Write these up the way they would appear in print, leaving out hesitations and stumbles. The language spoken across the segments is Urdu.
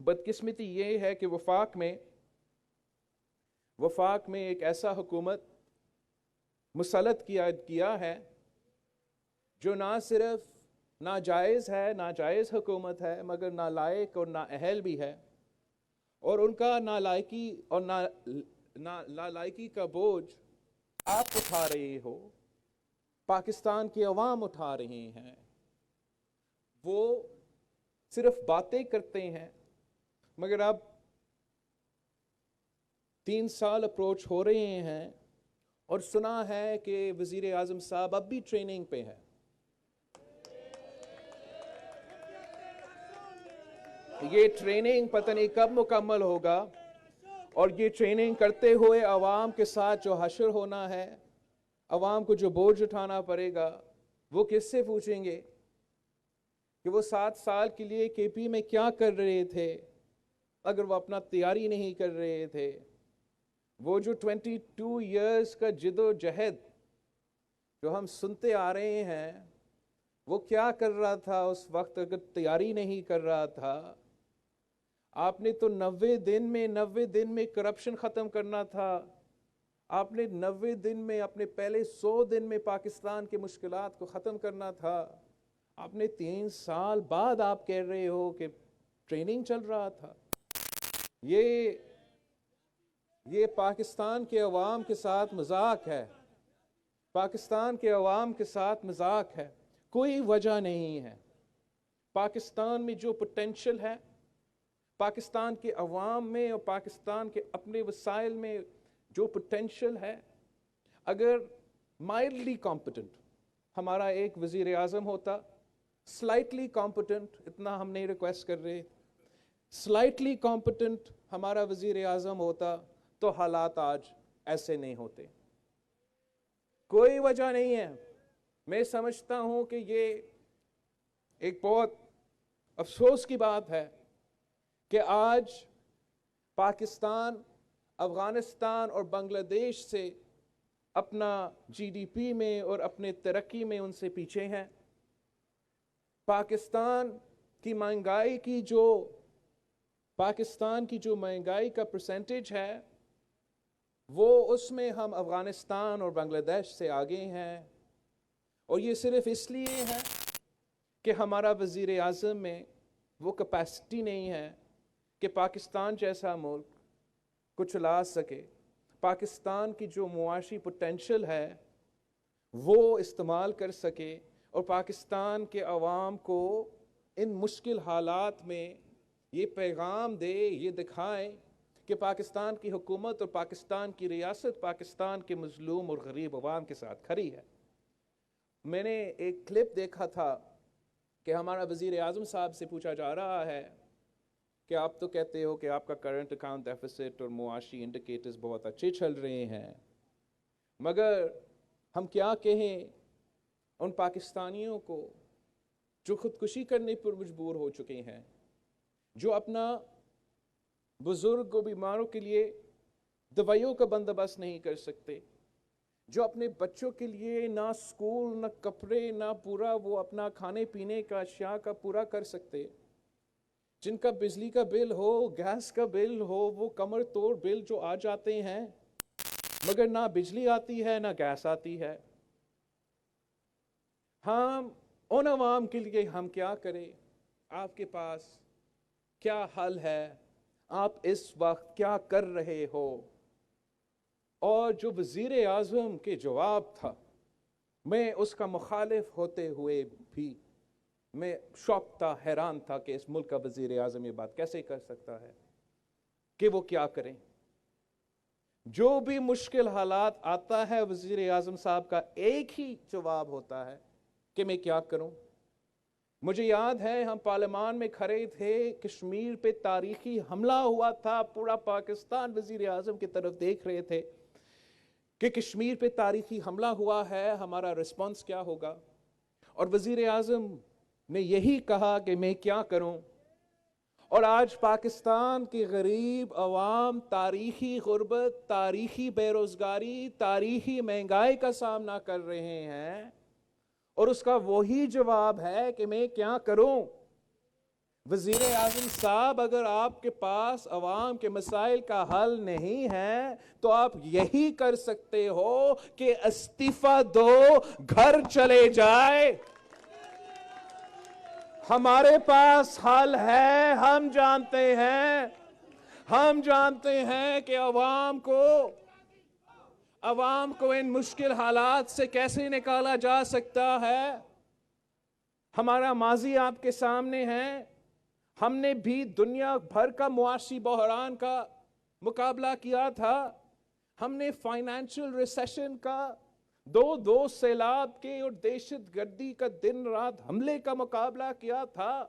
بدقسمتی یہ ہے کہ وفاق میں ایک ایسا حکومت مسلط کیا ہے جو نہ صرف ناجائز ہے، ناجائز حکومت ہے، مگر نالائق اور نااہل بھی ہے، اور ان کا نالائکی کا بوجھ آپ اٹھا رہے ہو، پاکستان کی عوام اٹھا رہے ہیں۔ وہ صرف باتیں کرتے ہیں، مگر اب 3 سال اپروچ ہو رہے ہیں اور سنا ہے کہ وزیر اعظم صاحب اب بھی ٹریننگ پہ ہے۔ یہ ٹریننگ پتہ نہیں کب مکمل ہوگا، اور یہ ٹریننگ کرتے ہوئے عوام کے ساتھ جو حشر ہونا ہے، عوام کو جو بوجھ اٹھانا پڑے گا، وہ کس سے پوچھیں گے کہ وہ 7 سال کے لیے کے پی میں کیا کر رہے تھے اگر وہ اپنا تیاری نہیں کر رہے تھے؟ وہ جو 22 ایئرز کا جد و جہد جو ہم سنتے آ رہے ہیں، وہ کیا کر رہا تھا اس وقت اگر تیاری نہیں کر رہا تھا؟ آپ نے تو 90 دن میں کرپشن ختم کرنا تھا، آپ نے 90 دن میں، اپنے پہلے 100 دن میں پاکستان کی مشکلات کو ختم کرنا تھا۔ آپ نے 3 سال بعد آپ کہہ رہے ہو کہ ٹریننگ چل رہا تھا۔ یہ پاکستان کے عوام کے ساتھ مذاق ہے، پاکستان کے عوام کے ساتھ مذاق ہے۔ کوئی وجہ نہیں ہے۔ پاکستان میں جو پوٹینشل ہے، پاکستان کے عوام میں اور پاکستان کے اپنے وسائل میں جو پوٹینشل ہے، اگر مائلڈلی کمپٹنٹ ہمارا ایک وزیر اعظم ہوتا، سلائٹلی کمپٹنٹ، اتنا ہم نہیں ریکویسٹ کر رہے، سلائٹلی کمپٹنٹ ہمارا وزیر اعظم ہوتا تو حالات آج ایسے نہیں ہوتے۔ کوئی وجہ نہیں ہے۔ میں سمجھتا ہوں کہ یہ ایک بہت افسوس کی بات ہے کہ آج پاکستان افغانستان اور بنگلہ دیش سے اپنا جی ڈی پی میں اور اپنے ترقی میں ان سے پیچھے ہیں۔ پاکستان کی مہنگائی کا پرسنٹیج ہے، وہ اس میں ہم افغانستان اور بنگلہ دیش سے آگے ہیں، اور یہ صرف اس لیے ہے کہ ہمارا وزیر اعظم میں وہ کیپیسٹی نہیں ہے کہ پاکستان جیسا ملک کو چلا سکے، پاکستان کی جو معاشی پوٹینشل ہے وہ استعمال کر سکے، اور پاکستان کے عوام کو ان مشکل حالات میں یہ پیغام دے، یہ دکھائے کہ پاکستان کی حکومت اور پاکستان کی ریاست پاکستان کے مظلوم اور غریب عوام کے ساتھ کھڑی ہے۔ میں نے ایک کلپ دیکھا تھا کہ ہمارا وزیر اعظم صاحب سے پوچھا جا رہا ہے کہ آپ تو کہتے ہو کہ آپ کا کرنٹ اکاؤنٹ ڈیفیسٹ اور معاشی انڈیکیٹرز بہت اچھے چل رہے ہیں، مگر ہم کیا کہیں ان پاکستانیوں کو جو خودکشی کرنے پر مجبور ہو چکے ہیں، جو اپنا بزرگ و بیماروں کے لیے دوائیوں کا بندوبست نہیں کر سکتے، جو اپنے بچوں کے لیے نہ سکول، نہ کپڑے، نہ پورا وہ اپنا کھانے پینے کا اشیاء کا پورا کر سکتے، جن کا بجلی کا بل ہو، گیس کا بل ہو، وہ کمر توڑ بل جو آ جاتے ہیں، مگر نہ بجلی آتی ہے نہ گیس آتی ہے۔ ہم ان عوام کے لیے ہم کیا کریں؟ آپ کے پاس کیا حل ہے؟ آپ اس وقت کیا کر رہے ہو؟ اور جو وزیر اعظم کے جواب تھا، میں اس کا مخالف ہوتے ہوئے بھی میں شاک تھا، حیران تھا کہ اس ملک کا وزیر اعظم یہ بات کیسے کر سکتا ہے کہ وہ کیا کریں۔ جو بھی مشکل حالات آتا ہے، وزیر اعظم صاحب کا ایک ہی جواب ہوتا ہے کہ میں کیا کروں۔ مجھے یاد ہے ہم پارلیمان میں کھڑے تھے، کشمیر پہ تاریخی حملہ ہوا تھا، پورا پاکستان وزیر اعظم کی طرف دیکھ رہے تھے کہ کشمیر پہ تاریخی حملہ ہوا ہے، ہمارا ریسپانس کیا ہوگا، اور وزیر اعظم نے یہی کہا کہ میں کیا کروں۔ اور آج پاکستان کے غریب عوام تاریخی غربت، تاریخی بے روزگاری، تاریخی مہنگائی کا سامنا کر رہے ہیں، اور اس کا وہی جواب ہے کہ میں کیا کروں۔ وزیر اعظم صاحب، اگر آپ کے پاس عوام کے مسائل کا حل نہیں ہے تو آپ یہی کر سکتے ہو کہ استعفی دو، گھر چلے جائے۔ ہمارے پاس حل ہے، ہم جانتے ہیں کہ عوام کو ان مشکل حالات سے کیسے نکالا جا سکتا ہے۔ ہمارا ماضی آپ کے سامنے ہے، ہم نے بھی دنیا بھر کا معاشی بحران کا مقابلہ کیا تھا، ہم نے فائنینشل ریسیشن کا، دو سیلاب کے اور دہشت گردی کا دن رات حملے کا مقابلہ کیا تھا،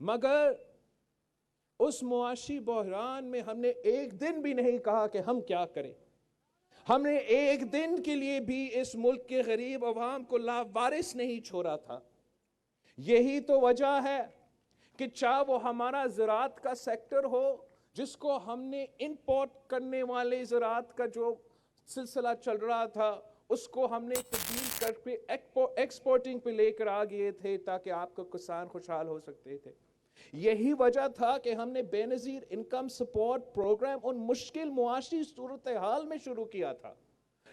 مگر اس معاشی بحران میں ہم نے ایک دن بھی نہیں کہا کہ ہم کیا کریں۔ ہم نے ایک دن کے لیے بھی اس ملک کے غریب عوام کو لاوارث نہیں چھوڑا تھا۔ یہی تو وجہ ہے کہ چاہے وہ ہمارا زراعت کا سیکٹر ہو، جس کو ہم نے امپورٹ کرنے والے زراعت کا جو سلسلہ چل رہا تھا، اس کو ہم نے تبدیل کر کے ایکسپورٹنگ پہ لے کر آ گئے تھے تاکہ آپ کو کسان خوشحال ہو سکتے تھے۔ یہی وجہ تھا کہ ہم نے بے نظیر انکم سپورٹ پروگرام ان مشکل معاشی صورتحال میں شروع کیا تھا۔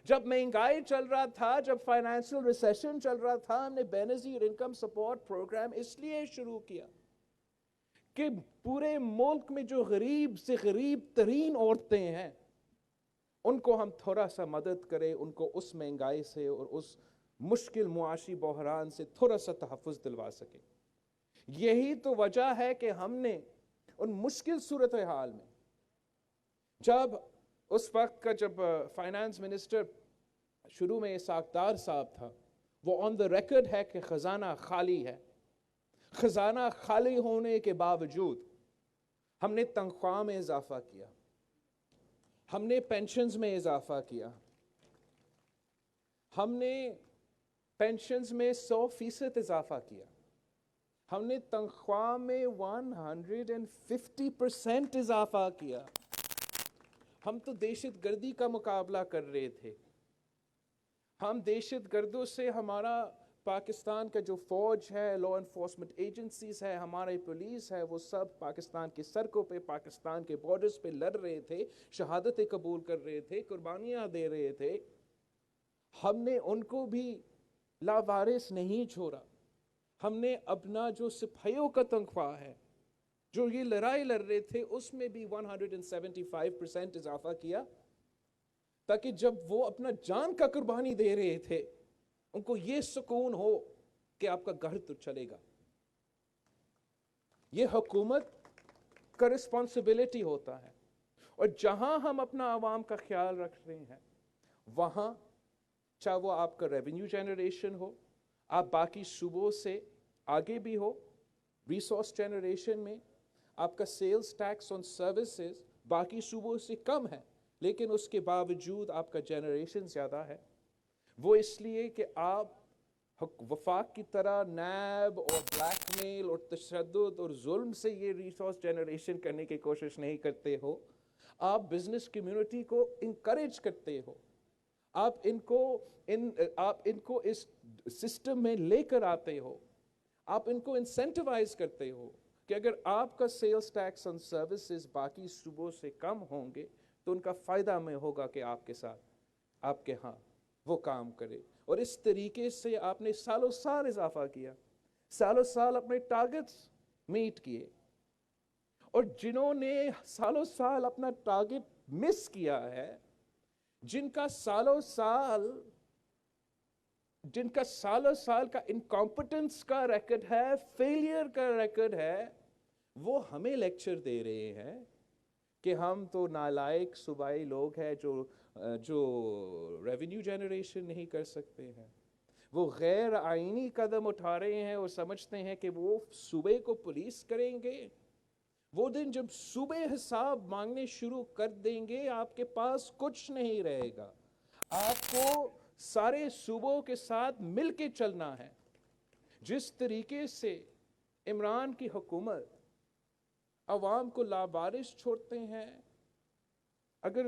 جب مہنگائی چل رہا تھا، جب فائنینشل ریسیشن چل رہا تھا، ہم نے بے نظیر انکم سپورٹ پروگرام اس لیے شروع کیا کہ پورے ملک میں جو غریب سے غریب ترین عورتیں ہیں، ان کو ہم تھوڑا سا مدد کریں، ان کو اس مہنگائی سے اور اس مشکل معاشی بحران سے تھوڑا سا تحفظ دلوا سکیں۔ یہی تو وجہ ہے کہ ہم نے ان مشکل صورتحال میں، جب اس وقت کا جب فائنانس منسٹر شروع میں اسحاق ڈار صاحب تھا، وہ آن دا ریکارڈ ہے کہ خزانہ خالی ہے۔ خزانہ خالی ہونے کے باوجود ہم نے تنخواہ میں اضافہ کیا، ہم نے پینشنز میں اضافہ کیا، ہم نے پینشنز میں 100% اضافہ کیا، ہم نے تنخواہ میں 150% اضافہ کیا۔ ہم تو دہشت گردی کا مقابلہ کر رہے تھے، ہم دہشت گردوں سے، ہمارا پاکستان کا جو فوج ہے، لا انفورسمنٹ ایجنسیز ہے، ہمارے پولیس ہے، وہ سب پاکستان کی سڑکوں پہ، پاکستان کے بارڈرز پہ لڑ رہے تھے، شہادتیں قبول کر رہے تھے، قربانیاں دے رہے تھے۔ ہم نے ان کو بھی لاوارث نہیں چھوڑا۔ ہم نے اپنا جو سپاہیوں کا تنخواہ ہے، جو یہ لڑائی لڑ رہے تھے، اس میں بھی 175% اضافہ کیا، تاکہ جب وہ اپنا جان کا قربانی دے رہے تھے، ان کو یہ سکون ہو کہ آپ کا گھر تو چلے گا۔ یہ حکومت کا رسپانسبلٹی ہوتا ہے، اور جہاں ہم اپنا عوام کا خیال رکھ رہے ہیں، وہاں چاہے وہ آپ کا ریونیو جنریشن ہو، آپ باقی صوبوں سے آگے بھی ہو، ریسورس جنریشن میں آپ کا سیلز ٹیکس آن سروسز باقی صوبوں سے کم ہے، لیکن اس کے باوجود آپ کا جنریشن زیادہ ہے، وہ اس لیے کہ آپ وفاق کی طرح نیب اور بلیک میل اور تشدد اور ظلم سے یہ ریسورس جنریشن کرنے کی کوشش نہیں کرتے ہو، آپ بزنس کمیونٹی کو انکریج کرتے ہو، آپ ان کو اس سسٹم میں لے کر آتے ہو، آپ ان کو انسینٹیوائز کرتے ہو کہ اگر آپ کا سیلز ٹیکس آن سروسز باقی صوبوں سے کم ہوں گے تو ان کا فائدہ میں ہوگا کہ آپ کے ساتھ، آپ کے ہاں وہ کام کرے۔ اور اس طریقے سے آپ نے سالوں سال اضافہ کیا، سالوں سال اپنے ٹارگٹس میٹ کیے، اور جنہوں نے سالوں سال اپنا ٹارگٹ مس کیا ہے، جن کا سالوں سال کا انکمپٹنس کا ریکارڈ ہے، فیلئر کا ریکارڈ ہے، وہ ہمیں لیکچر دے رہے ہیں کہ ہم تو نالائق صوبائی لوگ ہیں جو ریونیو جنریشن نہیں کر سکتے ہیں۔ وہ غیر آئینی قدم اٹھا رہے ہیں اور سمجھتے ہیں کہ وہ صوبے کو پولیس کریں گے۔ وہ دن جب صوبے حساب مانگنے شروع کر دیں گے، آپ کے پاس کچھ نہیں رہے گا۔ آپ کو سارے صوبوں کے ساتھ مل کے چلنا ہے۔ جس طریقے سے عمران کی حکومت عوام کو لاوارث چھوڑتے ہیں، اگر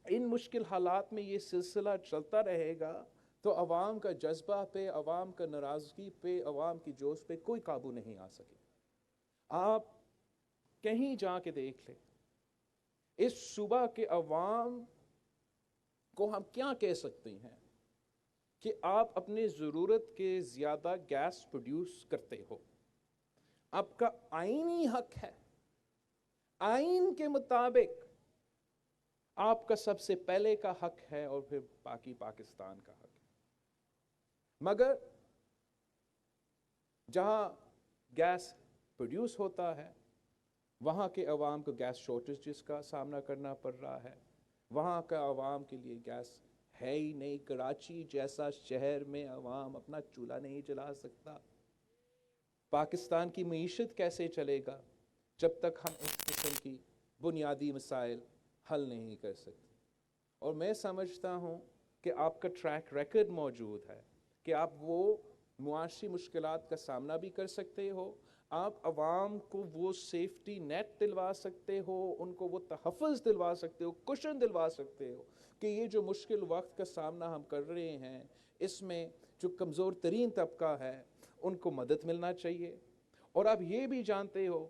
ان مشکل حالات میں یہ سلسلہ چلتا رہے گا تو عوام کا جذبہ پہ، عوام کا ناراضگی پہ، عوام کی جوش پہ کوئی قابو نہیں آ سکے۔ آپ کہیں جا کے دیکھ لیں اس صوبہ کے عوام کو ہم کیا کہہ سکتے ہیں کہ آپ اپنی ضرورت کے زیادہ گیس پروڈیوس کرتے ہو. آپ کا آئینی حق ہے, آئین کے مطابق آپ کا سب سے پہلے کا حق ہے اور پھر باقی پاکستان کا حق ہے. مگر جہاں گیس پروڈیوس ہوتا ہے وہاں کے عوام کو گیس شارٹیجز کا سامنا کرنا پڑ رہا ہے. وہاں کا عوام کے لیے گیس ہے ہی نہیں. کراچی جیسا شہر میں عوام اپنا چولہا نہیں جلا سکتا. پاکستان کی معیشت کیسے چلے گا جب تک ہم اس قسم کی بنیادی مسائل حل نہیں کر سکتے؟ اور میں سمجھتا ہوں کہ آپ کا ٹریک ریکارڈ موجود ہے کہ آپ وہ معاشی مشکلات کا سامنا بھی کر سکتے ہو. آپ عوام کو وہ سیفٹی نیٹ دلوا سکتے ہو, ان کو وہ تحفظ دلوا سکتے ہو, کشن دلوا سکتے ہو کہ یہ جو مشکل وقت کا سامنا ہم کر رہے ہیں اس میں جو کمزور ترین طبقہ ہے ان کو مدد ملنا چاہیے. اور آپ یہ بھی جانتے ہو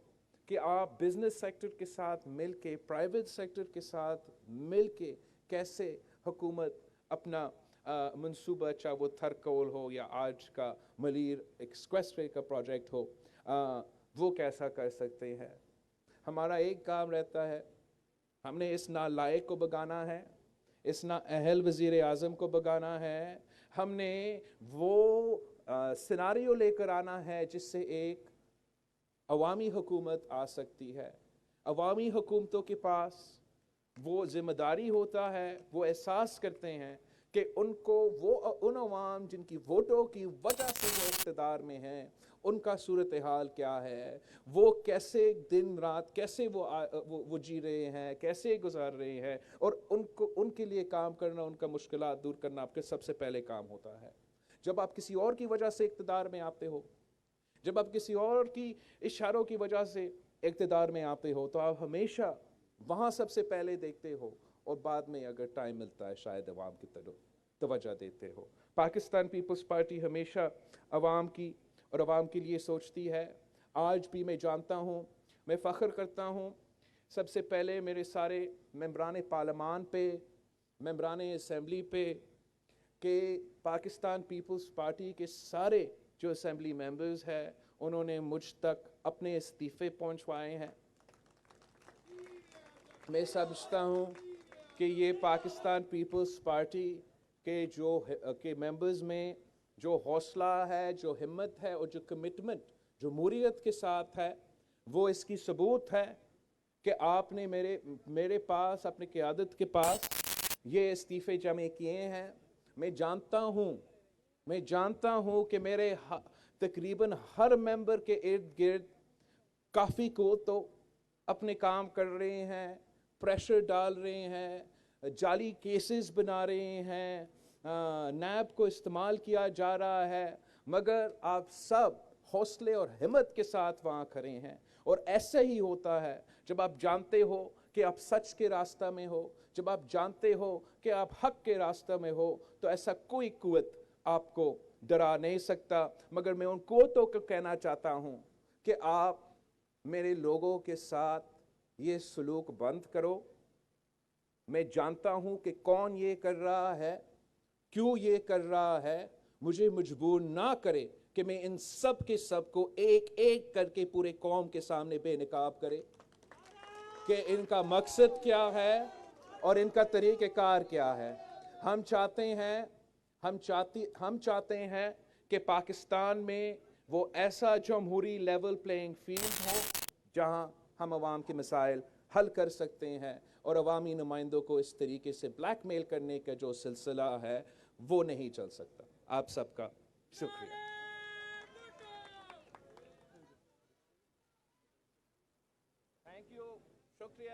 کہ آپ بزنس سیکٹر کے ساتھ مل کے, پرائیویٹ سیکٹر کے ساتھ مل کے کیسے حکومت اپنا منصوبہ, چاہے وہ تھرکول ہو یا آج کا ملیر ایکسپریس وے کا پروجیکٹ ہو, وہ کیسا کر سکتے ہیں. ہمارا ایک کام رہتا ہے, ہم نے اس نالائق کو بگانا ہے, اس نااہل وزیر اعظم کو بگانا ہے. ہم نے وہ سیناریو لے کر آنا ہے جس سے ایک عوامی حکومت آ سکتی ہے. عوامی حکومتوں کے پاس وہ ذمہ داری ہوتا ہے, وہ احساس کرتے ہیں کہ ان کو ان عوام جن کی ووٹوں کی وجہ سے وہ اقتدار میں ہیں ان کا صورتحال کیا ہے, وہ کیسے دن رات کیسے وہ جی رہے ہیں, کیسے گزار رہے ہیں, اور ان کے لیے کام کرنا, ان کا مشکلات دور کرنا آپ کے سب سے پہلے کام ہوتا ہے. جب آپ کسی اور کی وجہ سے اقتدار میں آتے ہو, جب آپ کسی اور کی اشاروں کی وجہ سے اقتدار میں آتے ہو, تو آپ ہمیشہ وہاں سب سے پہلے دیکھتے ہو اور بعد میں اگر ٹائم ملتا ہے شاید عوام کی طرف توجہ دیتے ہو. پاکستان پیپلز پارٹی ہمیشہ عوام کی اور عوام کے لیے سوچتی ہے. آج بھی میں جانتا ہوں, میں فخر کرتا ہوں سب سے پہلے میرے سارے ممبران پارلیمان پہ, ممبران اسمبلی پہ, کہ پاکستان پیپلز پارٹی کے سارے جو اسمبلی ممبرز ہیں انہوں نے مجھ تک اپنے استعفے پہنچوائے ہیں. میں سمجھتا ہوں کہ یہ پاکستان پیپلز پارٹی کے ممبرز میں جو حوصلہ ہے, جو ہمت ہے اور جو کمٹمنٹ جمہوریت کے ساتھ ہے, وہ اس کی ثبوت ہے کہ آپ نے میرے پاس, اپنی قیادت کے پاس یہ استعفے جمع کیے ہیں. میں جانتا ہوں کہ میرے تقریباً ہر ممبر کے ارد گرد کافی کو تو اپنے کام کر رہے ہیں, پریشر ڈال رہے ہیں, جعلی کیسز بنا رہے ہیں, نیب کو استعمال کیا جا رہا ہے, مگر آپ سب حوصلے اور ہمت کے ساتھ وہاں کھڑے ہیں. اور ایسا ہی ہوتا ہے جب آپ جانتے ہو کہ آپ سچ کے راستہ میں ہو, جب آپ جانتے ہو کہ آپ حق کے راستہ میں ہو, تو ایسا کوئی قوت آپ کو ڈرا نہیں سکتا. مگر میں ان قوتوں کو کہنا چاہتا ہوں کہ آپ میرے لوگوں کے ساتھ یہ سلوک بند کرو. میں جانتا ہوں کہ کون یہ کر رہا ہے, کیوں یہ کر رہا ہے. مجھے مجبور نہ کرے کہ میں ان سب کے سب کو ایک ایک کر کے پورے قوم کے سامنے بے نقاب کرے کہ ان کا مقصد کیا ہے اور ان کا طریقہ کار کیا ہے. ہم چاہتے ہیں کہ پاکستان میں وہ ایسا جمہوری لیول پلینگ فیلڈ ہو جہاں ہم عوام کے مسائل حل کر سکتے ہیں, اور عوامی نمائندوں کو اس طریقے سے بلیک میل کرنے کا جو سلسلہ ہے وہ نہیں چل سکتا. آپ سب کا شکریہ. تھینک یو, شکریہ.